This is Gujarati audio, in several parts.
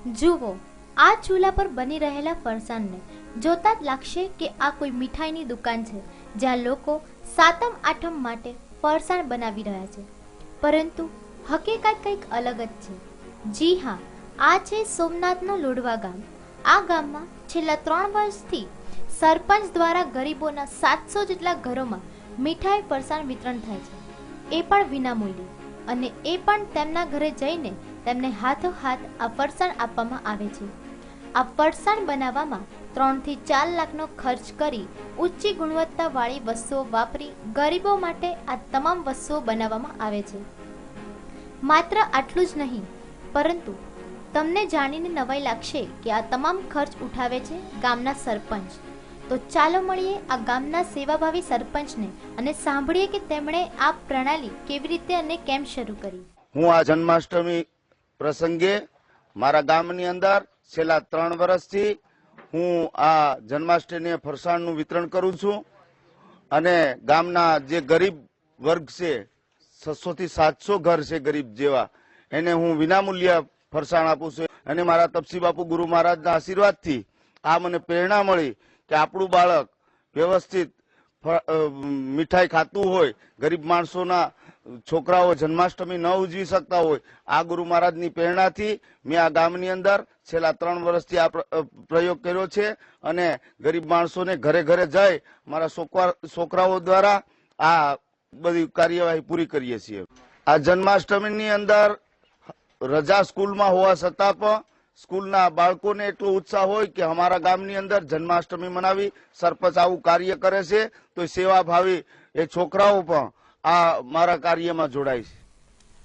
જુઓ, આ ચૂલા પર બની રહેલા ફરસાણને જોતા જ લાગશે કે આ કોઈ મીઠાઈની દુકાન છે, જ્યાં લોકો સાતમ આઠમ માટે ફરસાણ બનાવી રહ્યા છે. પરંતુ હકીકત કંઈક અલગ જ છે. જી હા, આ છે સોમનાથનું લોઢવા ગામ. આ ગામમાં છેલ્લા 3 વર્ષથી સરપંચ દ્વારા ગરીબોના 700 જેટલા ઘરોમાં મીઠાઈ ફરસાણ વિતરણ થાય છે, એ પણ વિનામૂલ્યે. અને એ પણ તેમના ઘરે જઈને તેમને હાથોહાથ આ ફરસાણ આપવામાં આવે છે. આ ફરસાણ બનાવવામાં 3 થી 4 લાખનો ખર્ચ કરી ઊંચી ગુણવત્તાવાળી વસ્તુઓ વાપરી ગરીબો માટે આ તમામ વસ્તુઓ બનાવવામાં આવે છે. માત્ર આટલું જ નહીં, પરંતુ તમને જાણીને નવાઈ લાગશે કે આ તમામ ખર્ચ ઉઠાવે છે ગામના સરપંચ. તો ચાલો મળીએ આ ગામના સેવાભાવી સરપંચને અને સાંભળીએ કે તેમણે આ પ્રણાલી કેવી રીતે અને કેમ શરૂ કરી. હું આ જન્માષ્ટમી પ્રસંગે મારા ગામની અંદર છેલ્લા 3 વર્ષથી હું આ જન્માષ્ટમી ફરસાણનું વિતરણ કરું છું. અને ગામના જે ગરીબ વર્ગ છે, 600 થી 700 ઘર છે ગરીબ જેવા, એને હું વિનામૂલ્ય ફરસાણ આપું છું. અને મારા તપસી બાપુ ગુરુ મહારાજના આશીર્વાદથી આ મને પ્રેરણા મળી કે આપણું બાળક વ્યવસ્થિત મીઠાઈ ખાતું હોય, ગરીબ માણસોના છોકરાઓ જન્માષ્ટમી ન ઉજવી શકતા હોય, આ ગુરુ મહારાજની પ્રેરણાથી મેં આ ગામની અંદર છેલ્લા 3 વર્ષથી આ પ્રયોગ કર્યો છે. અને ગરીબ માણસોને ઘરે ઘરે જઈ મારા છોકરાઓ દ્વારા આ બધી કાર્યવાહી પૂરી કરીએ છીએ. આ જન્માષ્ટમીની અંદર રજા સ્કૂલમાં હોવા છતાં પણ સ્કૂલના બાળકોને એટલો ઉત્સાહ હોય કે અમારા ગામની અંદર જન્માષ્ટમી મનાવી. સરપંચ આવું કાર્ય કરે છે તો સેવાભાવી એ છોકરાઓ પણ આ મારા કાર્યમાં જોડાય છે.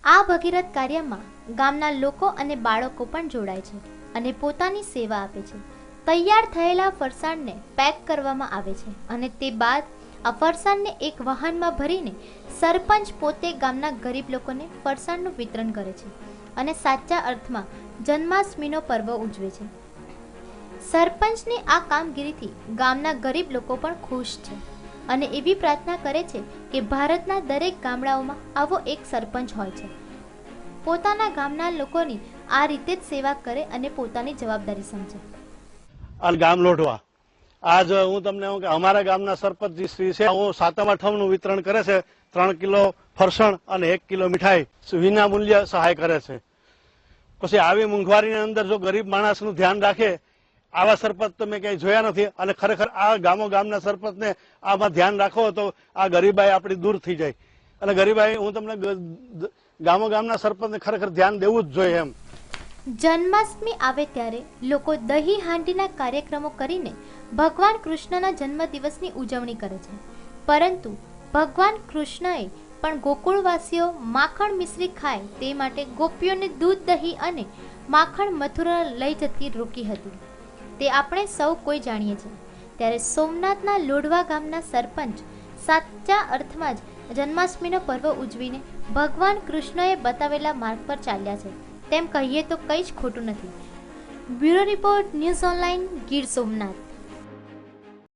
આ ભગીરથ કાર્યમાં ગામના લોકો અને બાળકો પણ જોડાય છે અને પોતાની સેવા આપે છે. તૈયાર થયેલા ફરસાણને પેક કરવામાં આવે છે અને તે બાદ આ ફરસાણને એક વાહનમાં ભરીને સરપંચ પોતે ગામના ગરીબ લોકોને ફરસાણનું વિતરણ કરે છે અને સાચા અર્થમાં જન્માષ્ટમીનો પર્વ ઉજવે છે. સરપંચની આ કામગીરીથી ગામના ગરીબ લોકો પણ ખુશ છે અને એવી પ્રાર્થના કરે છે કે ભારતના દરેક ગામડાઓમાં આવો એક સરપંચ હોય છે, પોતાના ગામના લોકોની આ રીતે જ સેવા કરે અને પોતાની જવાબદારી સમજે. ગામ લોઢવા આજ હું તમને કહું કે અમારા ગામના સરપંચ શ્રી છે, હું સાતમ આઠમનું વિતરણ કરે છે. 3 કિલો ફરસાણ અને 1 કિલો મીઠાઈ વિના મૂલ્ય સહાય કરે છે. પછી આવી મોંઘવારીની અંદર જો ગરીબ માણસનું ધ્યાન રાખે આવા સરપંચ તો મેં ક્યાંય જોયા નથી. અને ખરેખર આ ગામના સરપંચને આમાં ધ્યાન રાખો તો આ ગરીબાઈ આપણી દૂર થઈ જાય. અને ગરીબાઈ હું તમને ગામના સરપંચને ખરેખર ધ્યાન દેવું જ જોઈએ. એમ જન્માષ્ટમી આવે ત્યારે લોકો દહીં હાંડીના કાર્યક્રમો કરીને ભગવાન કૃષ્ણના જન્મદિવસની ઉજવણી કરે છે. પરંતુ ભગવાન કૃષ્ણએ પણ ગોકુળવાસીઓ માખણ મિશ્રી ખાય તે માટે ગોપીઓને દૂધ, દહીં અને માખણ મથુરા લઈ જતી રોકી હતી. તે આપણે સૌ કોઈ જાણીએ છીએ. ત્યારે સોમનાથના લોઢવા ગામના સરપંચ સાચા અર્થમાં જ જન્માષ્ટમીનો પર્વ ઉજવીને ભગવાન કૃષ્ણએ બતાવેલા માર્ગ પર ચાલ્યા છે તેમ કહીએ તો કંઈ જ ખોટું નથી. Bureau report, news online, Gir Somnath.